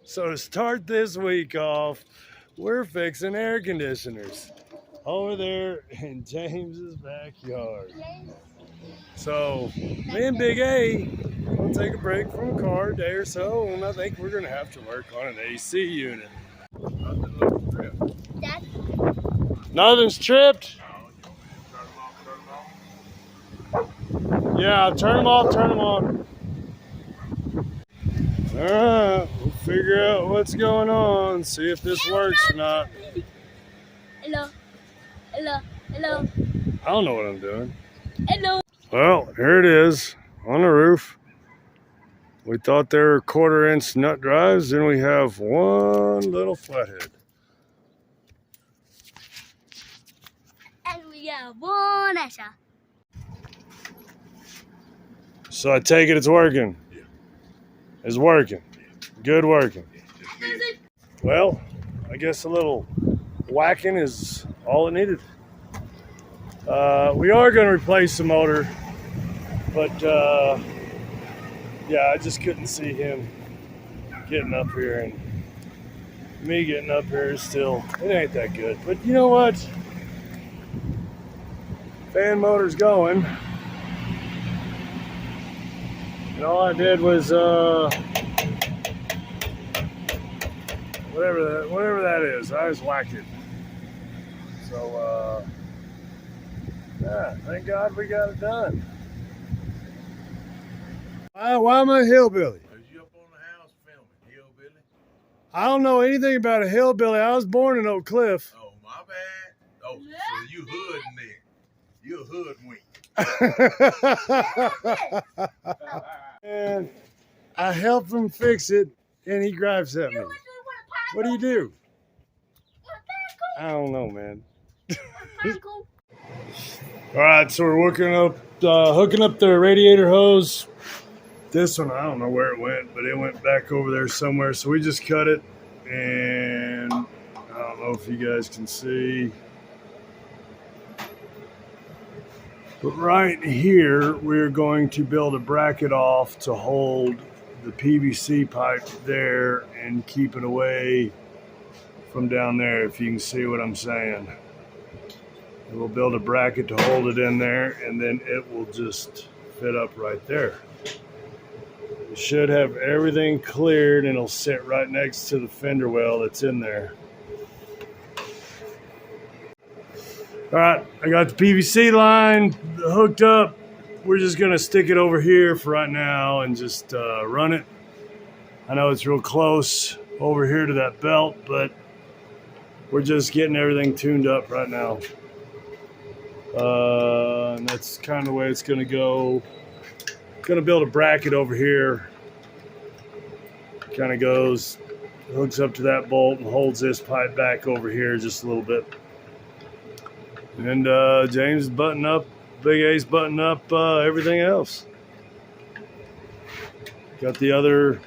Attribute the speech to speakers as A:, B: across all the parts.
A: So to start this week off, we're fixing air conditioners over there in James's backyard. So me and Big A will take a break from a car a day or so, and I think we're gonna have to work on an AC unit. Nothing's tripped. Yeah, turn them off, turn them on. All right, we'll figure out what's going on, see if this works or not.
B: Hello, hello, hello.
A: I don't know what I'm doing.
B: Hello.
A: Well, here it is on the roof. We thought they were 1/4-inch nut drives, and we have one little flathead.
B: And we got one extra.
A: So I take it it's working.
C: Yeah.
A: It's working. Good working. Well, I guess a little whacking is all it needed. We are going to replace the motor, but yeah, I just couldn't see him getting up here, and me getting up here is still, it ain't that good. But you know what? Fan motor's going. And all I did was whatever that is, I just whacked it. So yeah, thank God we got it done. Why am I a hillbilly?
C: Cause you up on the house filming, hillbilly.
A: I don't know anything about a hillbilly. I was born in Oak Cliff.
C: Oh, my bad. Oh, so you hood nigga. You a hood wink.
A: And I helped him fix it, and he gripes at me. What do you do? I don't know, man. All right, so we're hooking up the radiator hose. This one, I don't know where it went, but it went back over there somewhere. So we just cut it, and I don't know if you guys can see. But right here, we're going to build a bracket off to hold the PVC pipe there and keep it away from down there, if you can see what I'm saying. And we'll build a bracket to hold it in there, and then it will just fit up right there. We should have everything cleared, and it'll sit right next to the fender well that's in there. All right, I got the PVC line hooked up. We're just gonna stick it over here for right now and just run it. I know it's real close over here to that belt, but we're just getting everything tuned up right now. And that's kind of the way it's gonna go. Gonna build a bracket over here. Kind of goes, hooks up to that bolt and holds this pipe back over here just a little bit. And James is buttoning up, Big A's buttoning up everything else. Got the other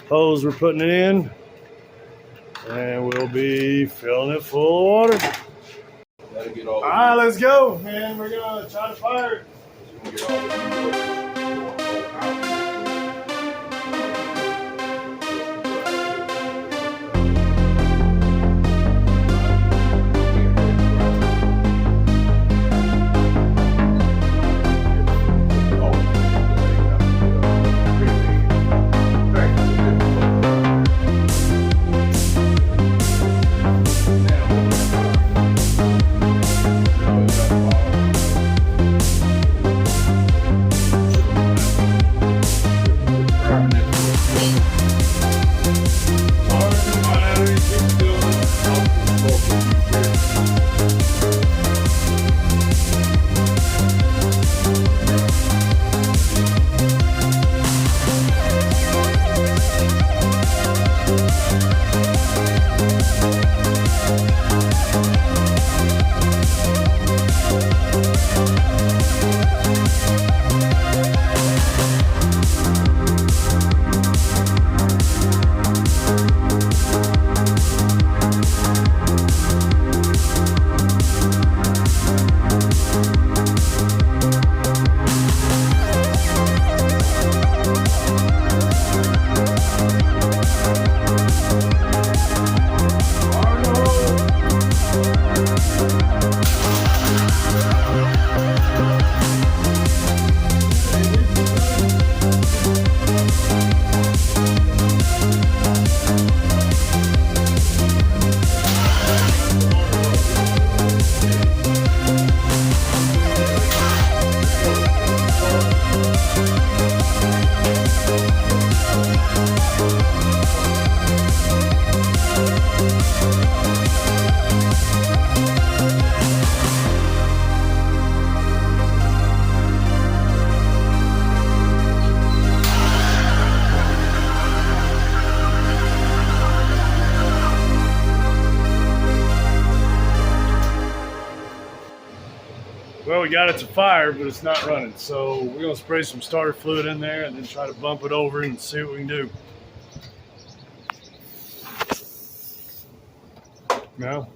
A: hose we're putting it in, and we'll be filling it full of water. All right, let's go, man. We're gonna try to fire it. we got it to fire, but it's not running. So we're gonna spray some starter fluid in there and then try to bump it over and see what we can do. No?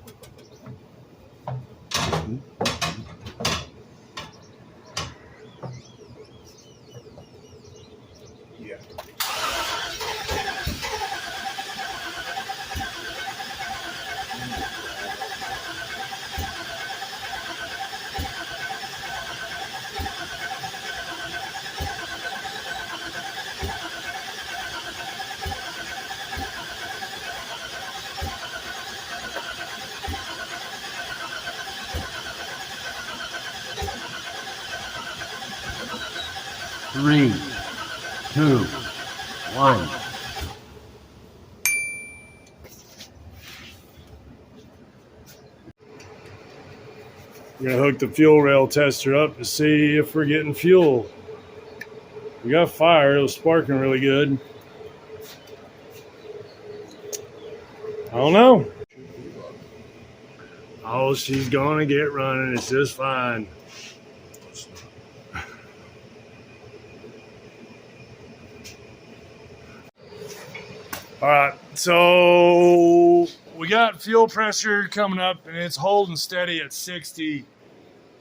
A: Yeah.
D: Three, two, one.
A: We're gonna hook the fuel rail tester up to see if we're getting fuel. We got fire, it was sparking really good. I don't know. Oh, she's gonna get running, it's just fine. All right, so we got fuel pressure coming up and it's holding steady at 60.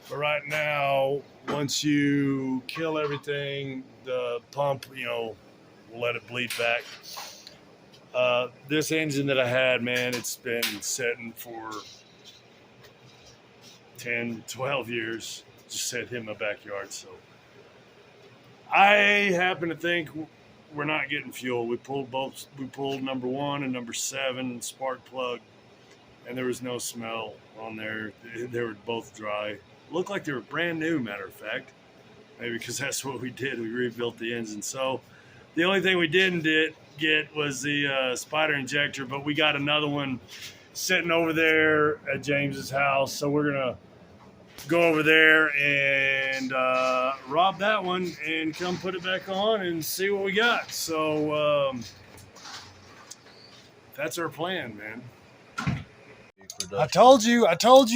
A: But right now, once you kill everything, the pump, will let it bleed back. This engine that I had, man, it's been sitting for 10, 12 years. Just sat in my backyard. So I happen to think we're not getting fuel. We pulled number 1 and number 7 spark plug, and there was no smell on there. They were both dry. Looked like they were brand new, matter of fact. Maybe because that's what we did. We rebuilt the engine. So the only thing we didn't get was the spider injector, but we got another one sitting over there at James's house. So we're gonna go over there and rob that one and come put it back on and see what we got. So that's our plan, man. I told you,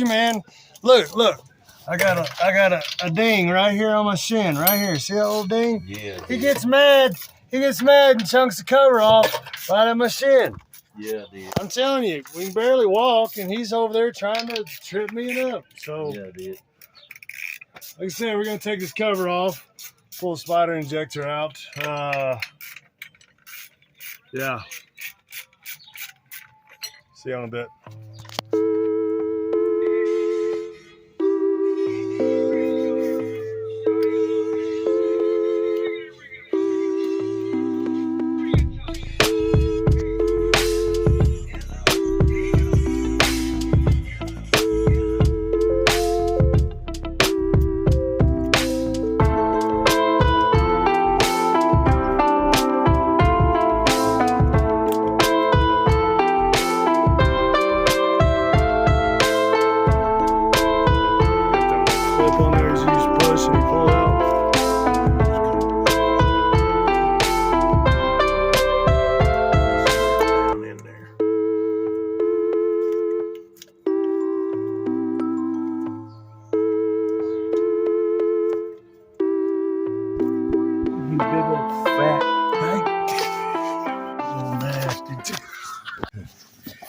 A: man. Look. I got a ding right here on my shin, right here. See that little ding?
D: Yeah.
A: He gets mad and chunks the cover off right on my shin.
D: Yeah, dude.
A: I'm telling you, we can barely walk, and he's over there trying to trip me up. So,
D: Yeah, dude.
A: like I said, we're gonna take this cover off, pull the spider injector out. Yeah. See you in a bit.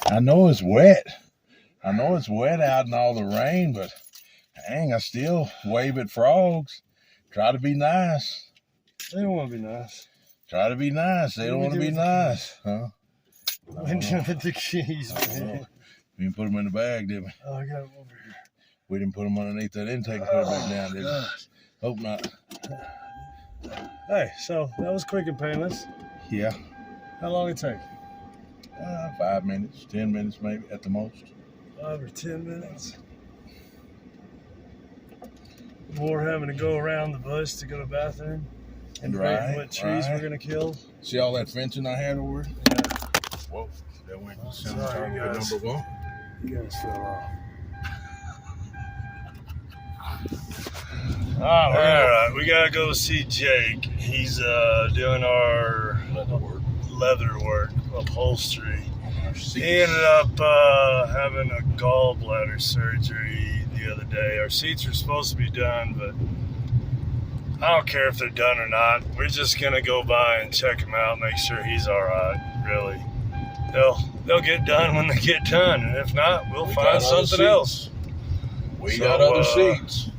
C: I know it's wet. I know it's wet out in all the rain, but dang, I still wave at frogs. Try to be nice.
A: They don't want to be nice.
C: Try to be nice. They don't want to be nice. Huh?
A: What are you doing with the keys, man?
C: We didn't put them in the bag, did we?
A: Oh, I got them over here.
C: We didn't put them underneath that intake and put it back down, did we? Hope not.
A: Hey, so that was quick and painless.
C: Yeah.
A: How long did it take?
C: 5 minutes, 10 minutes maybe at the most.
A: 5 or 10 minutes. More having to go around the bush to go to the bathroom and debating what trees we're gonna kill.
C: See all that fencing I had over?
A: Yeah.
C: Whoa, that went to
A: Sorry, guys.
C: number 1.
A: You guys fell off. All right, we gotta go see Jake. He's doing our leather work, upholstery. He ended up having a gallbladder surgery the the other day. Our seats are supposed to be done, but I don't care if they're done or not. We're just gonna go by and check him out, make sure he's all right. Really, they'll get done when they get done, and if not, we'll find something else.
C: We got other seats.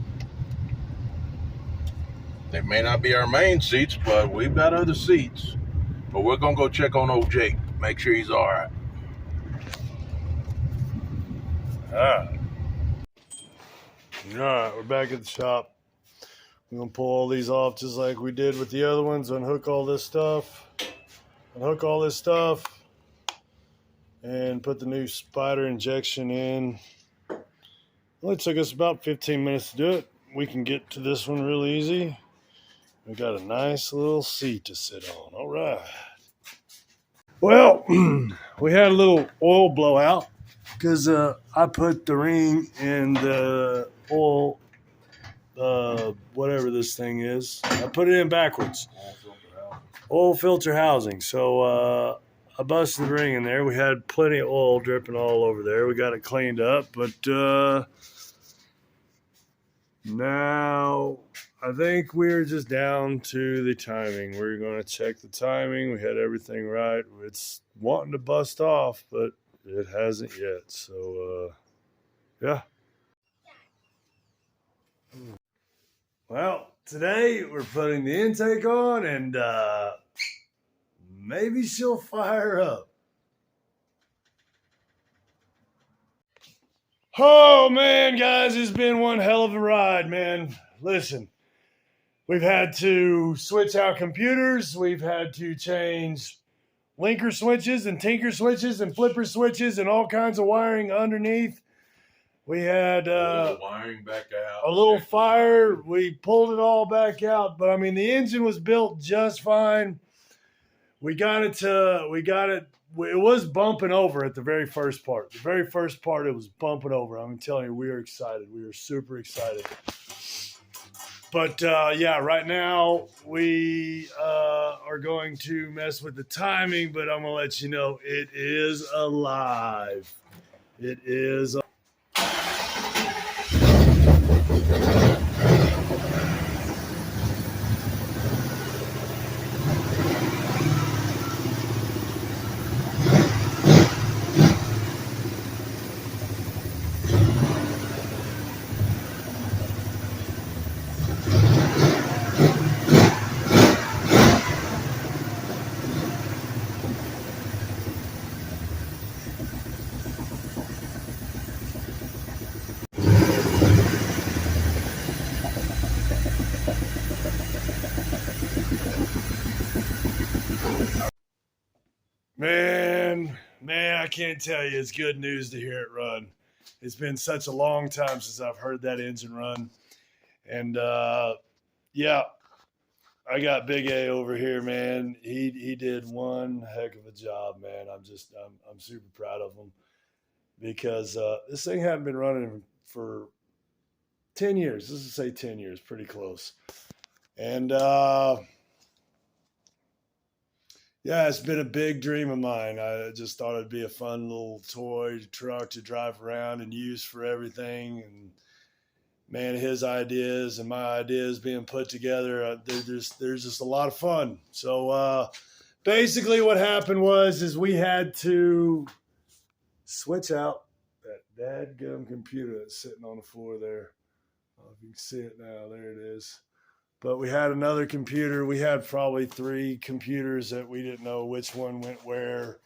C: They may not be our main seats, but we've got other seats. But we're gonna go check on old Jake, make sure he's all right.
A: All right. All right, we're back at the shop. We're gonna pull all these off just like we did with the other ones. Unhook all this stuff, and put the new spider injection in. Only took us about 15 minutes to do it. We can get to this one real easy. We got a nice little seat to sit on. All right. Well, we had a little oil blowout because I put the ring in the oil, whatever this thing is. I put it in backwards. Oil filter housing. So I busted the ring in there. We had plenty of oil dripping all over there. We got it cleaned up, but now I think we're just down to the timing. We're going to check the timing. We had everything right. It's wanting to bust off, but it hasn't yet. So, yeah. Well, today we're putting the intake on, and maybe she'll fire up. Oh, man, guys, it's been one hell of a ride, man. Listen. We've had to switch out computers. We've had to change linker switches and tinker switches and flipper switches and all kinds of wiring underneath. We had
C: wiring back out.
A: A little fire. We pulled it all back out. But, I mean, the engine was built just fine. It was bumping over at the very first part. The very first part, it was bumping over. I'm telling you, we are excited. We are super excited. But, yeah, right now we are going to mess with the timing, but I'm going to let you know it is alive. It is. Man, I can't tell you. It's good news to hear it run. It's been such a long time since I've heard that engine run. And, yeah, I got Big A over here, man. He did one heck of a job, man. I'm super proud of him because this thing hadn't been running for 10 years. Let's just say 10 years, pretty close. And, yeah, it's been a big dream of mine. I just thought it'd be a fun little toy truck to drive around and use for everything. And man, his ideas and my ideas being put together, there's just a lot of fun. So basically, what happened is we had to switch out that dadgum computer that's sitting on the floor there. I don't know if you can see it now. There it is. But we had another computer. We had probably 3 computers that we didn't know which one went where.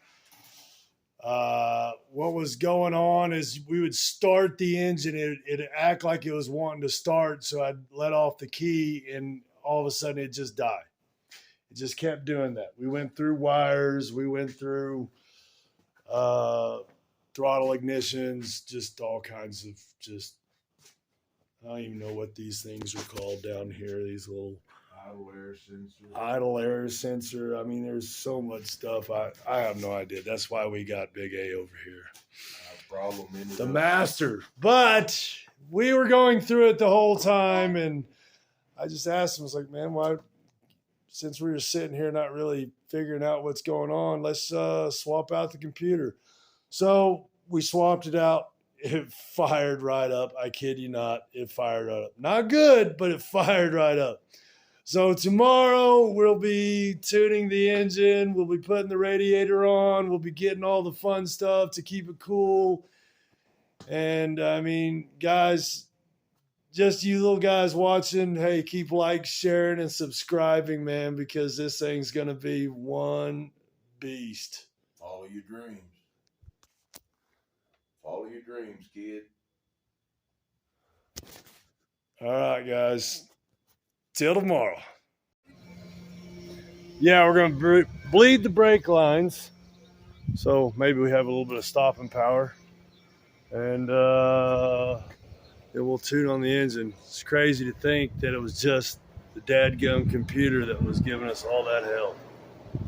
A: What was going on is we would start the engine. It'd act like it was wanting to start. So I'd let off the key and all of a sudden it just died. It just kept doing that. We went through wires. We went through throttle ignitions, just all kinds of I don't even know what these things are called down here. These little idle air sensor. I mean, there's so much stuff. I have no idea. That's why we got Big A over here. The master. But we were going through it the whole time, and I just asked him, I was like, man, why, since we were sitting here not really figuring out what's going on, let's swap out the computer. So we swapped it out. it fired right up. I kid you not, it fired right up. Not good, but it fired right up. So tomorrow we'll be tuning the engine. We'll be putting the radiator on. We'll be getting all the fun stuff to keep it cool. And I mean, guys, just you little guys watching, hey, keep sharing, and subscribing, man, because this thing's going to be one beast.
C: Follow your dreams. Follow your dreams, kid.
A: All right, guys. Till tomorrow. Yeah, we're going to bleed the brake lines. So maybe we have a little bit of stopping power. And it will tune on the engine. It's crazy to think that it was just the dadgum computer that was giving us all that hell.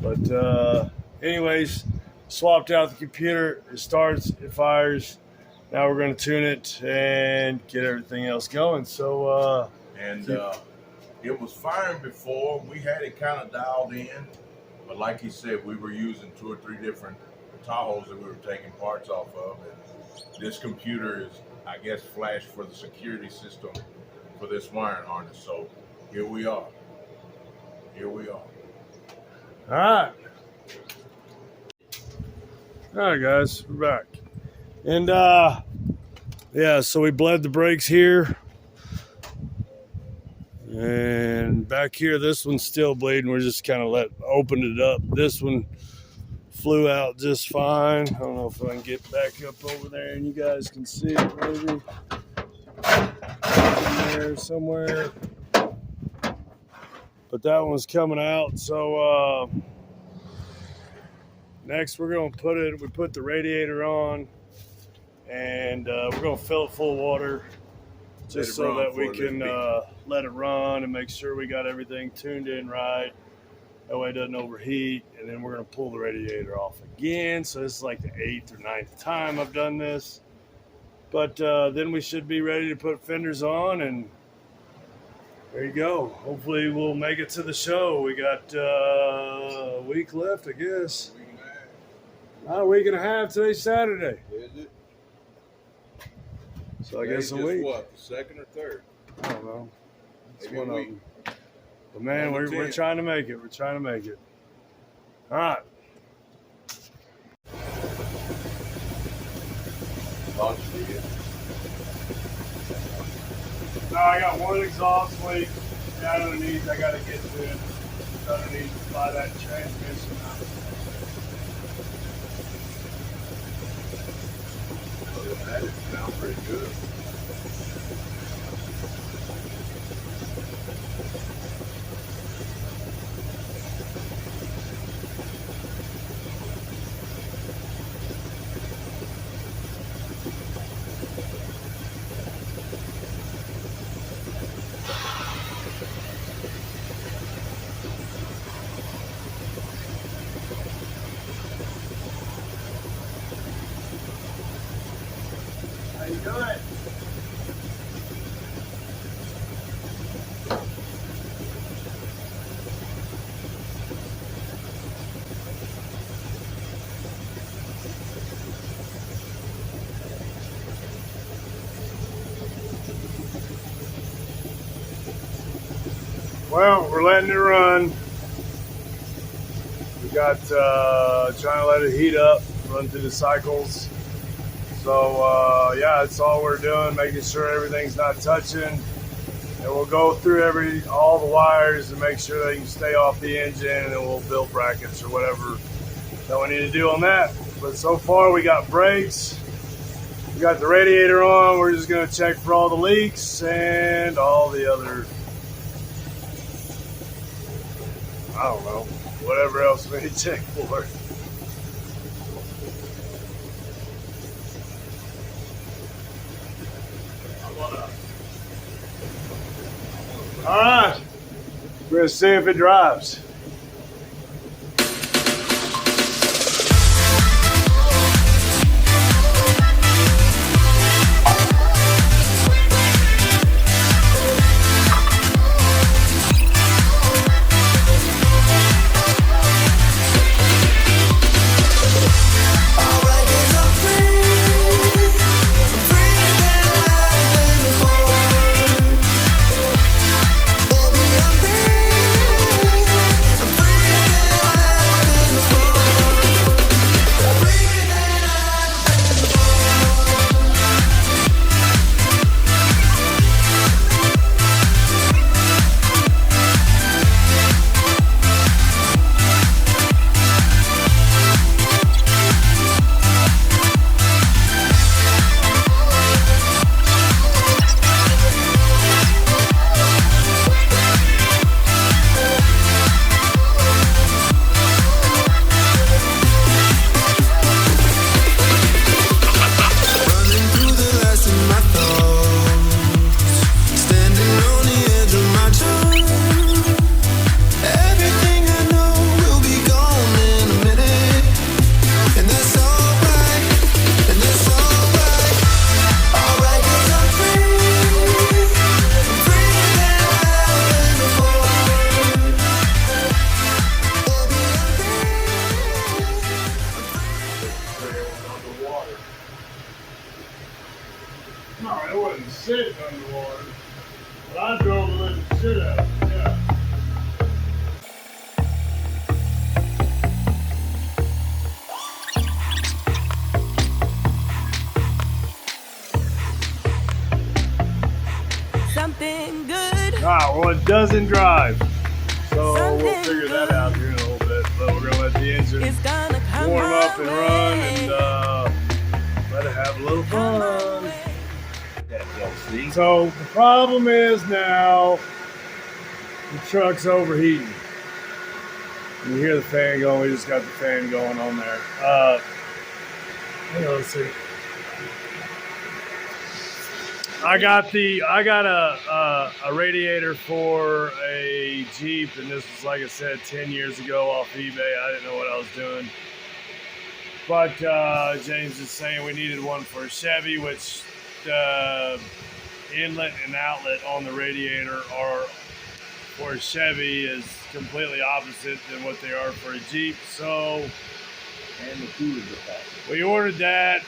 A: But anyways, swapped out the computer. It starts, it fires. Now we're going to tune it and get everything else going. So
C: it was firing before. We had it kind of dialed in, but like he said, we were using 2 or 3 different Tahoes that we were taking parts off of, and this computer is, I guess, flashed for the security system for this wiring harness. So here we are. Here we are.
A: all right. All right, guys, we're back. And yeah, so we bled the brakes here. And back here, this one's still bleeding. We're just kind of opened it up. This one flew out just fine. I don't know if I can get back up over there and you guys can see it maybe. In there somewhere. But that one's coming out. So next we're going to put the radiator on, and we're going to fill it full of water just so that we can let it run and make sure we got everything tuned in right. That way it doesn't overheat. And then we're going to pull the radiator off again. So this is like the 8th or 9th time I've done this. But then we should be ready to put fenders on, and there you go. Hopefully we'll make it to the show. We got a week left, I guess. A week and a half. Today's Saturday.
C: Is it?
A: So I guess a week.
C: What, the 2nd or 3rd?
A: I don't know. It's
C: Maybe
A: one
C: a
A: of
C: week.
A: them. But man,
C: Number
A: we're
C: 10.
A: trying to make it. We're trying to make it. All right.
C: Launch it.
A: Now I got one exhaust leak down underneath. I got to get to it. Underneath by that transmission.
C: That sounds pretty good.
A: How you doing? Well, we're letting it run. We got trying to let it heat up, run through the cycles. So yeah, that's all we're doing, making sure everything's not touching. And we'll go through all the wires and make sure they can stay off the engine, and then we'll build brackets or whatever that we need to do on that. But so far we got brakes, we got the radiator on. We're just gonna check for all the leaks and all the other, I don't know, whatever else we need to check for. All right, we're gonna see if it drives. or it doesn't drive. So we'll figure that out here in a little bit. But we're gonna let the engine warm up and run and let it have a little fun. So the problem is now the truck's overheating. You hear the fan going. We just got the fan going on there. Hang on, let's see. I got a radiator for a Jeep, and this was, like I said, 10 years ago off eBay. I didn't know what I was doing. But James is saying we needed one for a Chevy, which the inlet and outlet on the radiator are for a Chevy is completely opposite than what they are for a Jeep. So,
D: And the coolers are back.
A: we ordered that.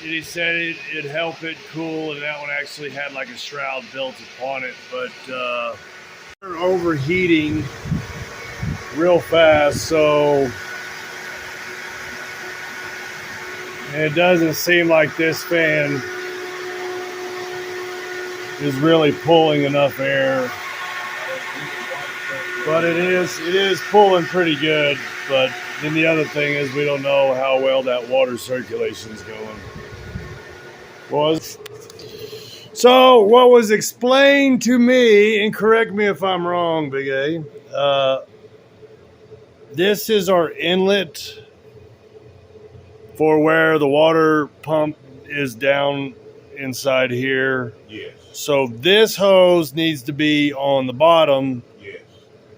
A: And he said it'd help it cool, and that one actually had like a shroud built upon it. But overheating real fast, so and it doesn't seem like this fan is really pulling enough air. But it is pulling pretty good. But then the other thing is we don't know how well that water circulation is going. So what was explained to me, and correct me if I'm wrong, Big A, this is our inlet for where the water pump is down inside here.
C: Yes.
A: So this hose needs to be on the bottom.
C: Yes.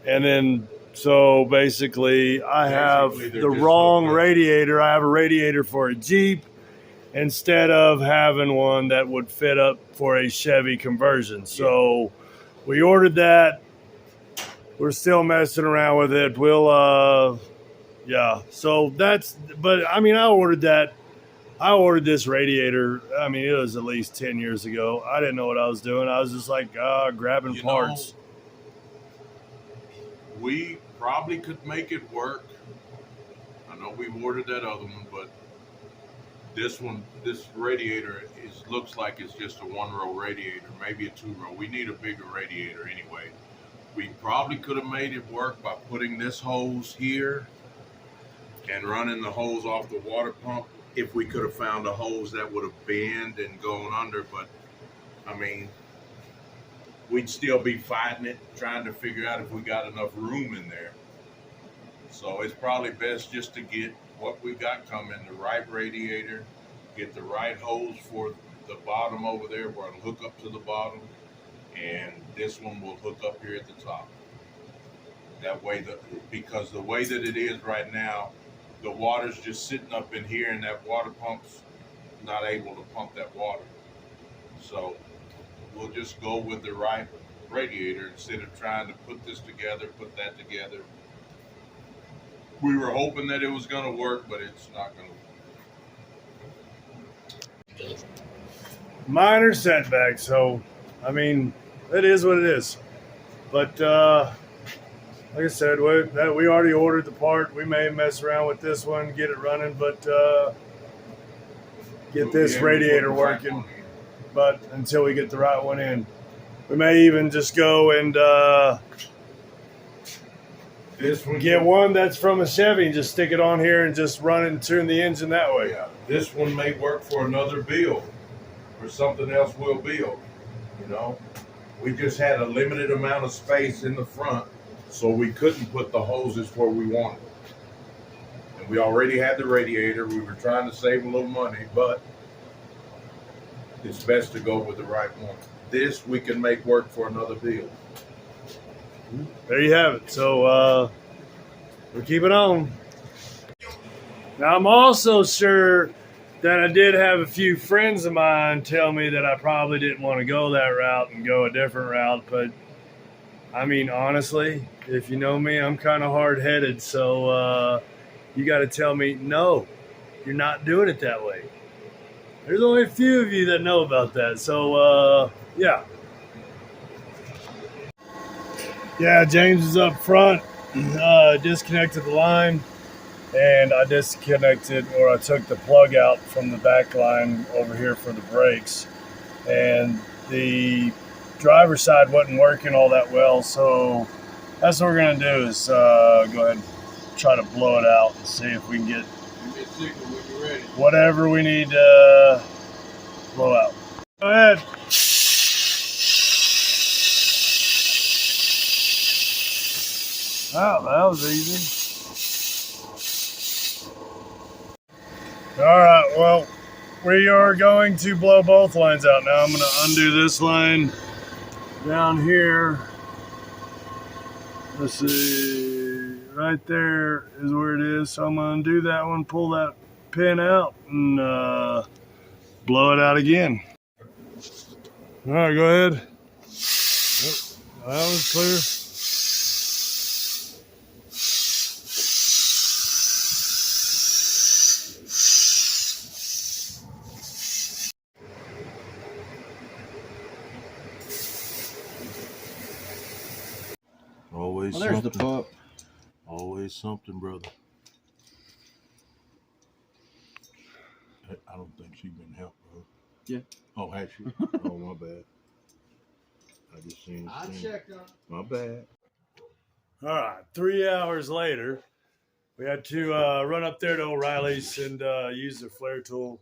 A: And then, so basically, I have
C: Basically,
A: the
C: they're just
A: wrong
C: looking-
A: radiator. I have a radiator for a Jeep instead of having one that would fit up for a Chevy conversion. So we ordered that. We're still messing around with it. We'll, yeah. So that's, but I mean, I ordered that. I ordered this radiator. I mean, it was at least 10 years ago. I didn't know what I was doing. I was just like grabbing
C: You
A: parts.
C: know, we probably could make it work. I know we ordered that other one, but this radiator looks like it's just a one-row radiator, maybe a two-row. We need a bigger radiator anyway. We probably could have made it work by putting this hose here and running the hose off the water pump if we could have found a hose that would have bent and gone under. But I mean, we'd still be fighting it, trying to figure out if we got enough room in there. So it's probably best just to get what we got coming, the right radiator, get the right hose for the bottom over there where it'll hook up to the bottom, and this one will hook up here at the top. That way, because the way that it is right now, the water's just sitting up in here, and that water pump's not able to pump that water. So we'll just go with the right radiator instead of trying to put this together, put that together. We were hoping that it was going to work, but it's not going to work.
A: Minor setback. So, I mean, it is what it is. But like I said, we already ordered the part. We may mess around with this one, get it running, but get this radiator working. But until we get the right one in, we may even just go and
C: This one
A: get one that's from a Chevy and just stick it on here and just run it and turn the engine that way.
C: Yeah, this one may work for another build, or something else we'll build. You know, we just had a limited amount of space in the front, so we couldn't put the hoses where we wanted. And we already had the radiator. We were trying to save a little money, but it's best to go with the right one. This we can make work for another build.
A: There you have it. So we're keeping on. Now I'm also sure that I did have a few friends of mine tell me that I probably didn't want to go that route and go a different route. But I mean, honestly, if you know me, I'm kind of hard-headed. So you got to tell me, no, you're not doing it that way. There's only a few of you that know about that. So yeah. Yeah, James is up front, disconnected the line, and I disconnected, or I took the plug out from the back line over here for the brakes. And the driver's side wasn't working all that well, so that's what we're gonna do is go ahead and try to blow it out and see if we can get
C: Give me a signal when you're ready.
A: whatever we need to blow out. Go ahead. Wow, that was easy. All right, well, we are going to blow both lines out now. I'm going to undo this line down here. Let's see, right there is where it is. So I'm going to undo that one, pull that pin out, and blow it out again. All right, go ahead. Yep, that was clear.
C: Always
D: Well, there's
C: something.
D: the pup.
C: Always something, brother. I don't think she's been helped, bro.
D: Yeah.
C: Oh, has she? Oh, my bad. I just seen this
D: I
C: thing.
D: checked on it.
C: My bad.
A: All right, 3 hours later, we had to run up there to O'Reilly's and use their flare tool,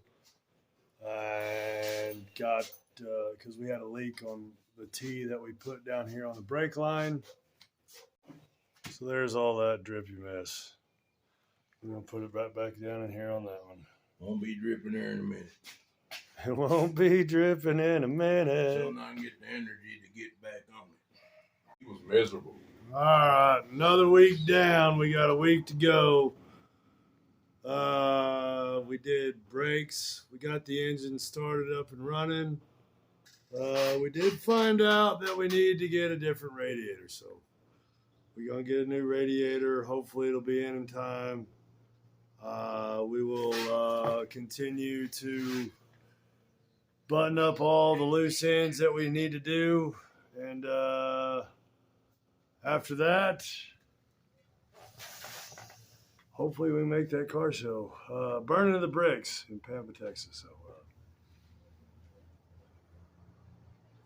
A: and got because we had a leak on the T that we put down here on the brake line. So there's all that drippy mess. We're gonna put it right back down in here on that one.
C: Won't be dripping there in a minute.
A: It won't be dripping in a minute.
C: Still not get the energy to get back on it. He was miserable.
A: All right, another week down. We got a week to go. We did brakes. We got the engine started up and running. We did find out that we need to get a different radiator, so we're gonna get a new radiator. Hopefully, it'll be in time. We will continue to button up all the loose ends that we need to do, and after that, hopefully we make that car show. Burning of the Bricks in Pampa, Texas. So,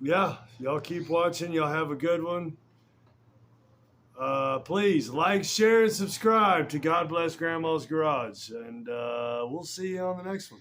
A: yeah, y'all keep watching. Y'all have a good one. Please like, share, and subscribe to God Bless Grandma's Garage. And we'll see you on the next one.